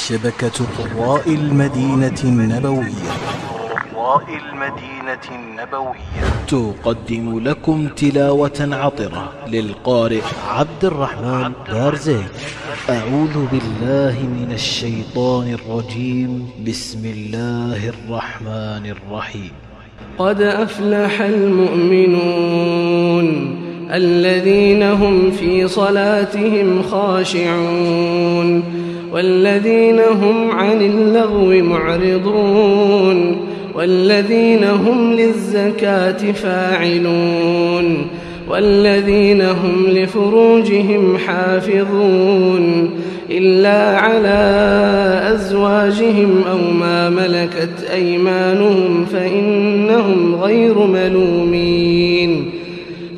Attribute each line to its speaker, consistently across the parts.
Speaker 1: شبكة قراء المدينة النبوية تقدم لكم تلاوة عطرة للقارئ عبد الرحمن بارزي. أعوذ بالله من الشيطان الرجيم. بسم الله الرحمن الرحيم.
Speaker 2: قد أفلح المؤمنون الذين هم في صلاتهم خاشعون والذين هم عن اللغو معرضون والذين هم للزكاة فاعلون والذين هم لفروجهم حافظون إلا على أزواجهم أو ما ملكت أيمانهم فإنهم غير ملومين.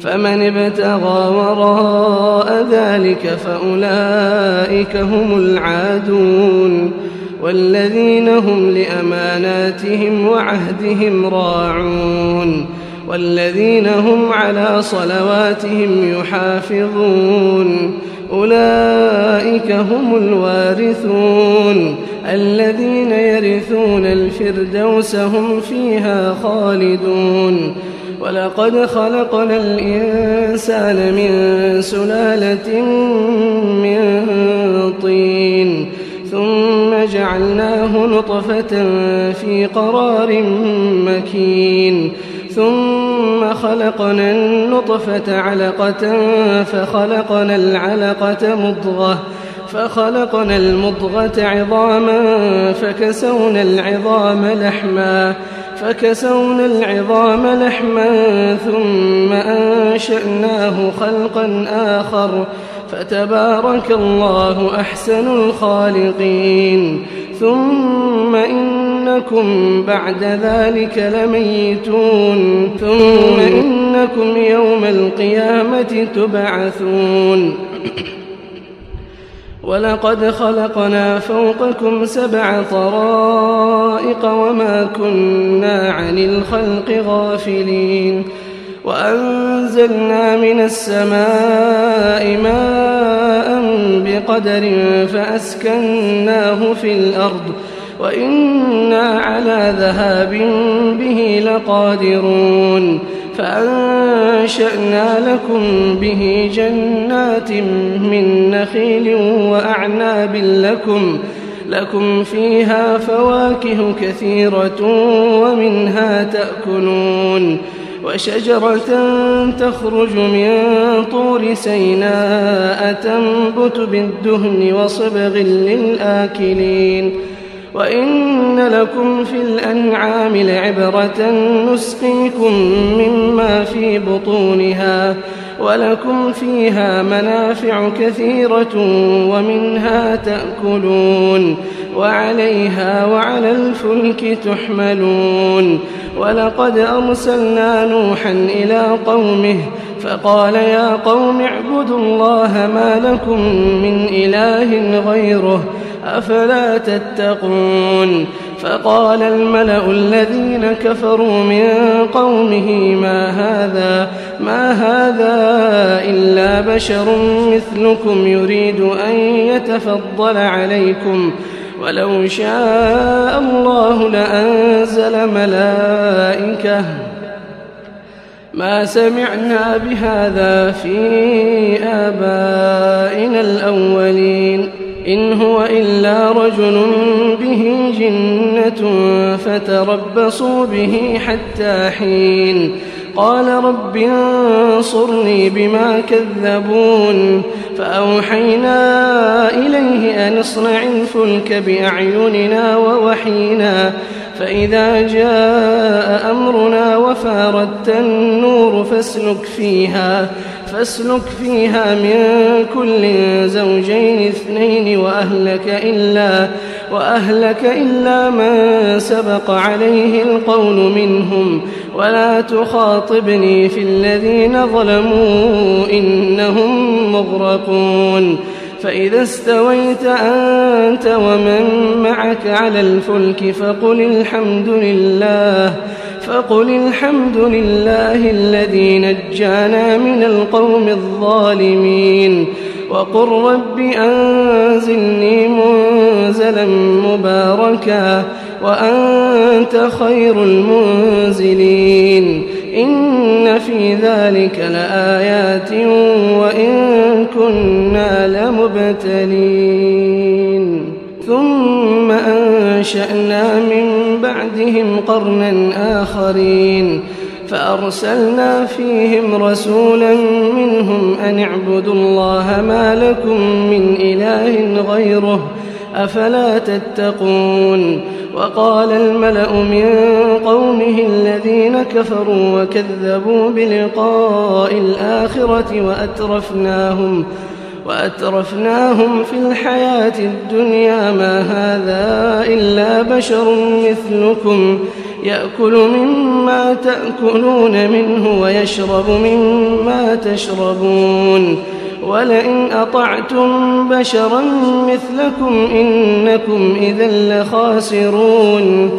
Speaker 2: فمن ابتغى وراء ذلك فأولئك هم العادون والذين هم لأماناتهم وعهدهم راعون والذين هم على صلواتهم يحافظون. أولئك هم الوارثون الذين يرثون الفردوس هم فيها خالدون. ولقد خلقنا الإنسان من سلالة من طين ثم جعلناه نطفة في قرار مكين ثم خلقنا النطفة علقة فخلقنا المضغة عظاما فكسونا العظام لحما ثم أنشأناه خلقا آخر فتبارك الله أحسن الخالقين. ثم إنكم بعد ذلك لميتون ثم إنكم يوم القيامة تبعثون. ولقد خلقنا فوقكم 7 طرائق وما كنا عن الخلق غافلين. وأنزلنا من السماء ماء بقدر فأسكناه في الأرض وإنا على ذهاب به لقادرون. فأنشأنا لكم به جنات من نخيل وأعناب لكم فيها فواكه كثيرة ومنها تأكلون. وشجرة تخرج من طور سيناء تنبت بالدهن وصبغ للآكلين. وإن لكم في الأنعام لعبرة نسقيكم مما في بطونها ولكم فيها منافع كثيرة ومنها تأكلون وعليها وعلى الفلك تحملون. ولقد أرسلنا نوحا إلى قومه فقال يا قوم اعبدوا الله ما لكم من إله غيره أفلا تتقون. فقال الملأ الذين كفروا من قومه ما هذا إلا بشر مثلكم يريد أن يتفضل عليكم ولو شاء الله لأنزل ملائكة ما سمعنا بهذا في آبائنا الأولين إن هو إلا رجل به جنة فتربصوا به حتى حين. قال رب انصرني بما كذبون. فأوحينا إليه أن اصنع الفلك بأعيننا ووحينا فإذا جاء أمرنا وفاردت النور فاسلك فيها من كل زوجين 2 وأهلك إلا من سبق عليه القول منهم ولا تخاطبني في الذين ظلموا إنهم مغرقون. فإذا استويت أنت ومن معك على الفلك فقل الحمد لله الذي نجانا من القوم الظالمين وقل رب أنزلني منزلا منزلا مباركا وأنت خير المنزلين إن في ذلك لآيات وإن كنا لمبتلين ثم أنشأنا من بعدهم قرنا آخرين فأرسلنا فيهم رسولا منهم أن اعبدوا الله ما لكم من إله غيره أفلا تتقون وقال الملأ من قومه الذين كفروا وكذبوا بلقاء الآخرة وأترفناهم في الحياة الدنيا ما هذا إلا بشر مثلكم يأكل مما تأكلون منه ويشرب مما تشربون ولئن أطعتم بشرا مثلكم إنكم إذا لخاسرون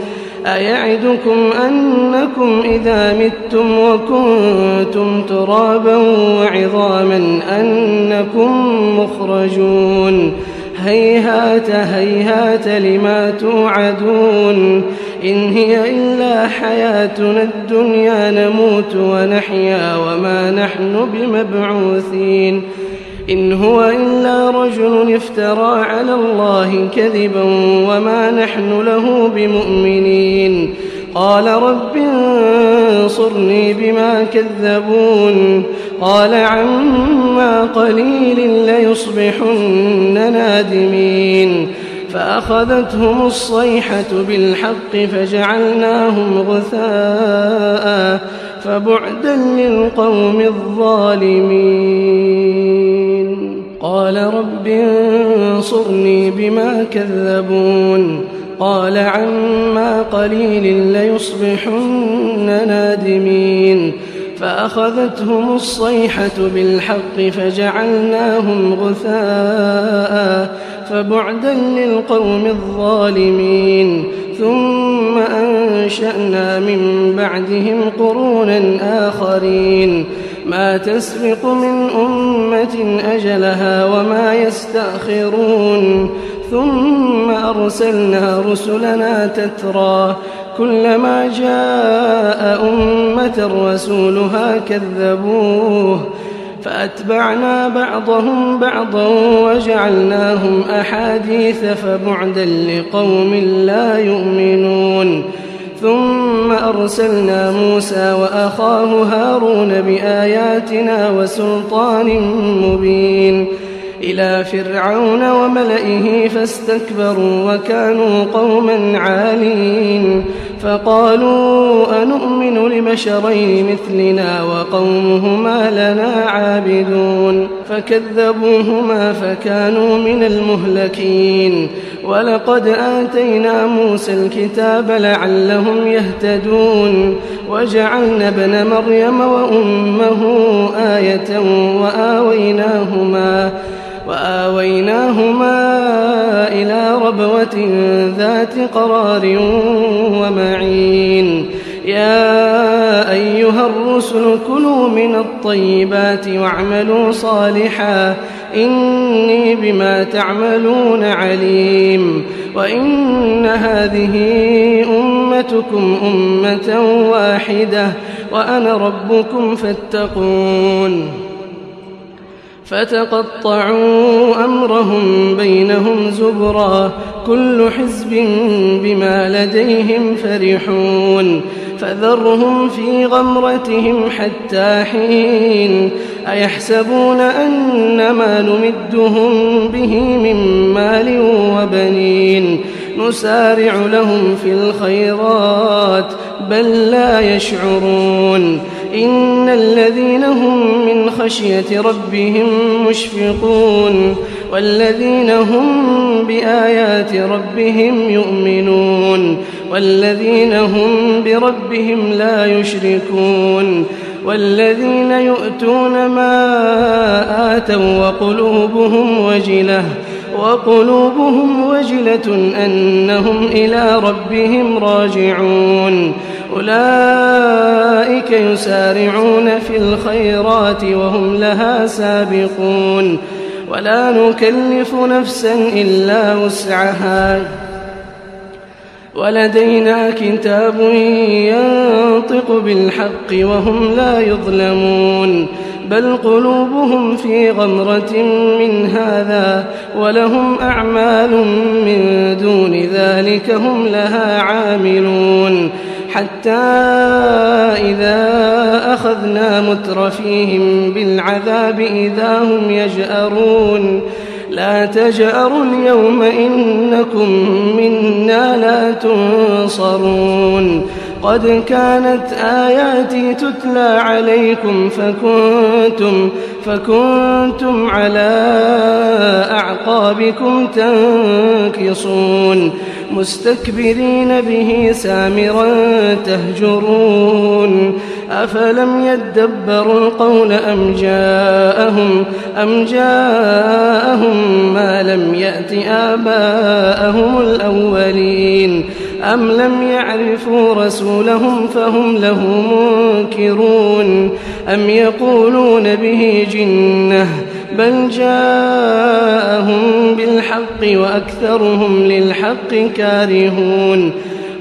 Speaker 2: أيعدكم أنكم إذا متم وكنتم ترابا وعظاما أنكم مخرجون هيهات هيهات لما توعدون إن هي إلا حياتنا الدنيا نموت ونحيا وما نحن بمبعوثين إن هو إلا رجل افترى على الله كذبا وما نحن له بمؤمنين قال رب انصرني بما كذبون قال عما قليل ليصبحن نادمين فأخذتهم الصيحة بالحق فجعلناهم غثاء فبعدا للقوم الظالمين قال رب انصرني بما كذبون قال عما قليل ليصبحن نادمين فأخذتهم الصيحة بالحق فجعلناهم غثاء فبعدا للقوم الظالمين ثم أنشأنا من بعدهم قرونا آخرين ما تسبق من أمة أجلها وما يستأخرون ثم أرسلنا رسلنا تترى كلما جاء أمة رسولها كذبوه فأتبعنا بعضهم بعضا وجعلناهم أحاديث فبعدا لقوم لا يؤمنون ثم أرسلنا موسى وأخاه هارون بآياتنا وسلطان مبين إلى فرعون وملئه فاستكبروا وكانوا قوما عالين فقالوا أنؤمن لبشرين مثلنا وقومهما لنا عابدون فكذبوهما فكانوا من المهلكين ولقد آتينا موسى الكتاب لعلهم يهتدون وجعلنا ابن مريم وأمه آية وآويناهما إلى ربوة ذات قرار ومعين يا أيها الرسل كلوا من الطيبات واعملوا صالحا إني بما تعملون عليم وإن هذه أمتكم أمة واحدة وأنا ربكم فاتقون فتقطعوا أمرهم بينهم زبرا كل حزب بما لديهم فرحون فذرهم في غمرتهم حتى حين أيحسبون أن ما نمدهم به من مال وبنين نسارع لهم في الخيرات بل لا يشعرون إن الذين هم من خشية ربهم مشفقون والذين هم بآيات ربهم يؤمنون والذين هم بربهم لا يشركون والذين يؤتون ما آتوا وقلوبهم وجلة أنهم إلى ربهم راجعون أولئك يسارعون في الخيرات وهم لها سابقون ولا نكلف نفسا إلا وسعها ولدينا كتاب ينطق بالحق وهم لا يظلمون بل قلوبهم في غمرة من هذا ولهم أعمال من دون ذلك هم لها عاملون حتى إذا أخذنا مترفيهم بالعذاب إذا هم يجأرون لا تجأروا اليوم إنكم منا لا تنصرون قد كانت آياتي تتلى عليكم فكنتم على أعقابكم تنكصون مستكبرين به سامرا تهجرون أفلم يدبروا القول أم جاءهم ما لم يأت آباءهم الأولين أم لم يعرفوا رسولهم فهم له منكرون أم يقولون به جنة بل جاءهم بالحق وأكثرهم للحق كارهون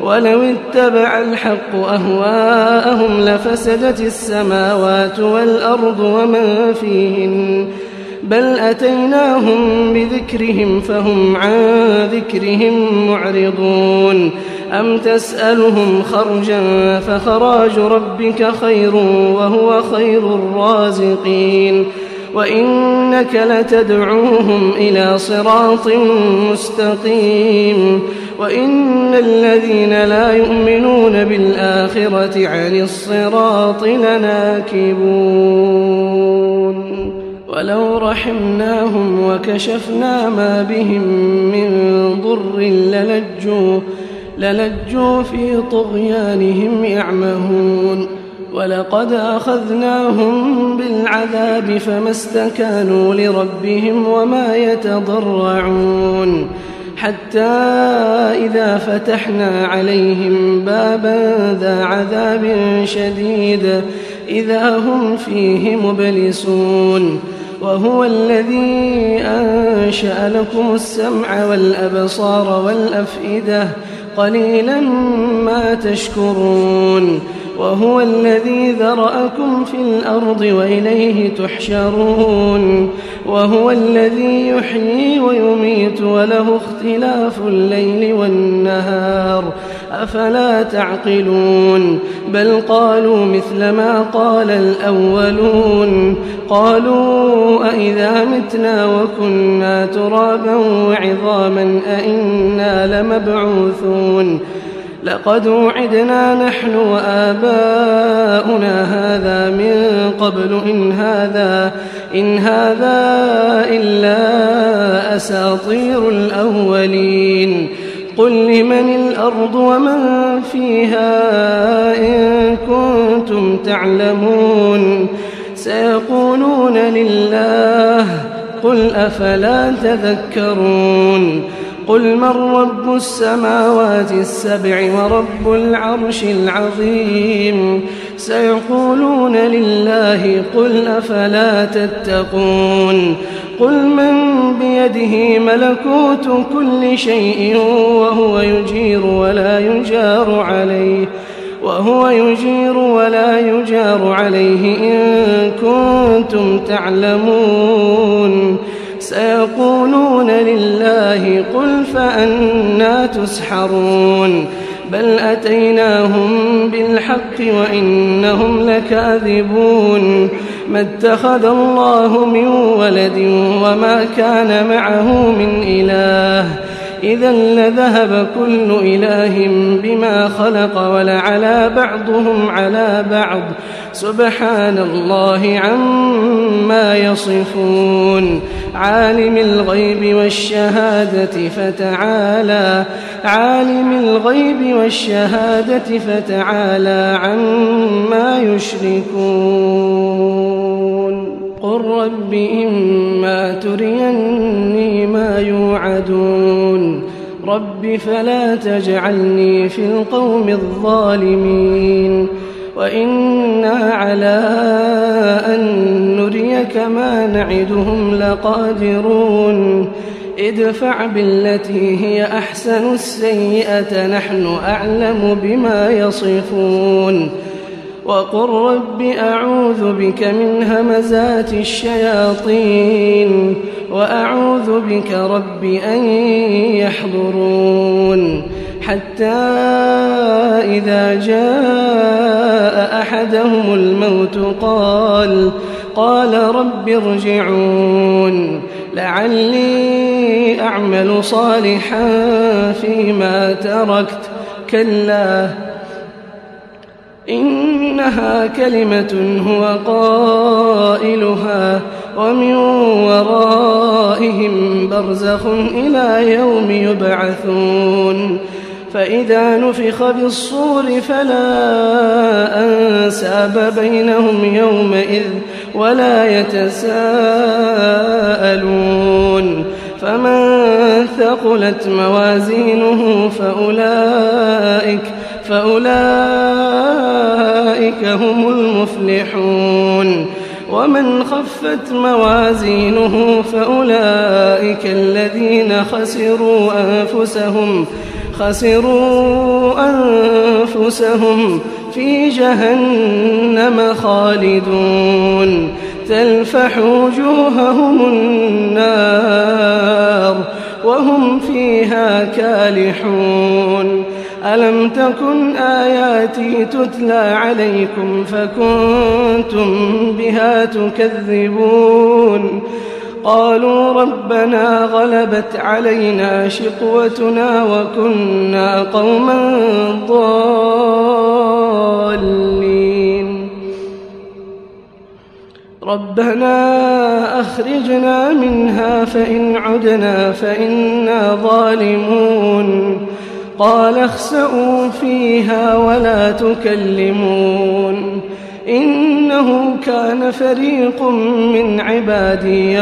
Speaker 2: ولو اتبع الحق أهواءهم لفسدت السماوات والأرض ومن فيهن بل أتيناهم بذكرهم فهم عن ذكرهم معرضون أم تسألهم خرجا فخراج ربك خير وهو خير الرازقين وإنك لتدعوهم إلى صراط مستقيم وإن الذين لا يؤمنون بالآخرة عن الصراط لناكبون ولو رحمناهم وكشفنا ما بهم من ضر للجوا في طغيانهم يعمهون ولقد أخذناهم بالعذاب فما استكانوا لربهم وما يتضرعون حتى إذا فتحنا عليهم بابا ذا عذاب شديد إذا هم فيه مبلسون وهو الذي أنشأ لكم السمع والأبصار والأفئدة قليلا ما تشكرون وهو الذي ذرأكم في الأرض وإليه تحشرون وهو الذي يحيي ويميت وله اختلاف الليل والنهار أفلا تعقلون بل قالوا مثل ما قال الأولون قالوا أئذا متنا وكنا ترابا وعظاما أئنا لمبعوثون لقد وعدنا نحن وآباؤنا هذا من قبل إن هذا إلا أساطير الأولين قل لمن الأرض ومن فيها إن كنتم تعلمون سيقولون لله قل أفلا تذكرون قل من رب السماوات السبع ورب العرش العظيم سيقولون لله قل أفلا تتقون قل من بيده ملكوت كل شيء وهو يجير ولا يجار عليه إن كنتم تعلمون سيقولون لله قل فأنى تسحرون بل أتيناهم بالحق وإنهم لكاذبون ما اتخذ الله من ولد وما كان معه من إله إذا لذهب كل إله بما خلق ولعلى بعضهم على بعض سبحان الله عما يصفون عالم الغيب والشهادة فتعالى عما يشركون قل رب إما تريني ما يوعدون رب فلا تجعلني في القوم الظالمين وإنا على أن نريك ما نعدهم لقادرون ادفع بالتي هي أحسن السيئة نحن أعلم بما يصفون وقل رب أعوذ بك من همزات الشياطين وأعوذ بك رب أن يحضرون حتى إذا جاء أحدهم الموت قال رب ارجعون لعلي أعمل صالحا فيما تركت كلا إنها كلمة هو قائلها ومن ورائهم برزخ إلى يوم يبعثون فإذا نفخ بالصور فلا أنساب بينهم يومئذ ولا يتساءلون فمن ثقلت موازينه فأولئك هم المفلحون ومن خفت موازينه فأولئك الذين خسروا أنفسهم في جهنم خالدون تلفح وجوههم النار وهم فيها كالحون ألم تكن آياتي تتلى عليكم فكنتم بها تكذبون قالوا ربنا غلبت علينا شقوتنا وكنا قوما ضالين ربنا أخرجنا منها فإن عدنا فإنا ظالمون قال اخسئوا فيها ولا تكلمون إنه كان فريق من عبادي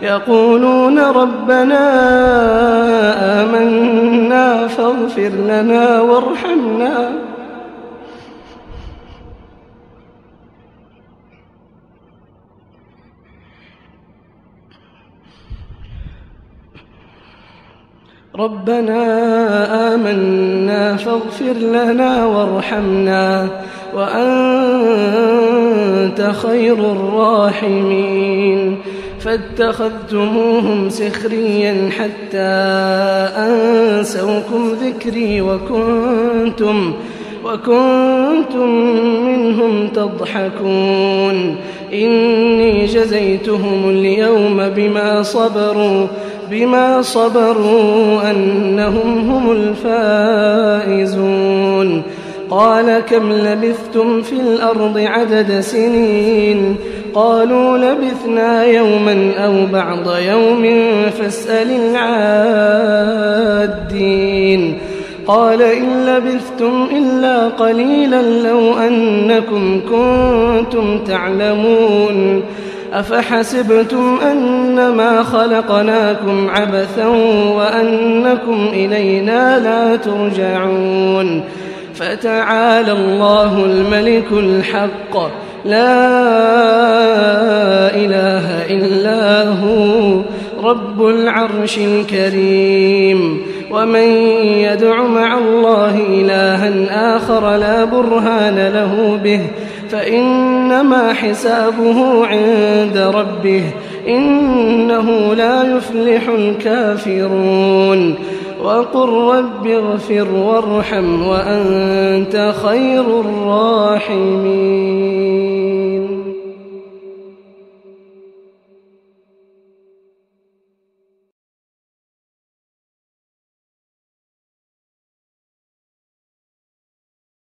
Speaker 2: يقولون ربنا آمنا فاغفر لنا وارحمنا فاغفر لنا وارحمنا وأنت خير الراحمين فاتخذتموهم سخريا حتى أنسوكم ذكري وكنتم منهم تضحكون إني جزيتهم اليوم بما صبروا أنهم هم الفائزون قال كم لبثتم في الأرض عدد سنين قالوا لبثنا يوما أو بعض يوم فاسأل العادين قال إن لبثتم إلا قليلا لو أنكم كنتم تعلمون أفحسبتم أنما خلقناكم عبثا وأنكم إلينا لا ترجعون فتعالى الله الملك الحق لا إله إلا هو رب العرش الكريم ومن يدع مع الله إلها آخر لا برهان له به فإنما حسابه عند ربه إنه لا يفلح الكافرون وقل رب اغفر وارحم وأنت خير الراحمين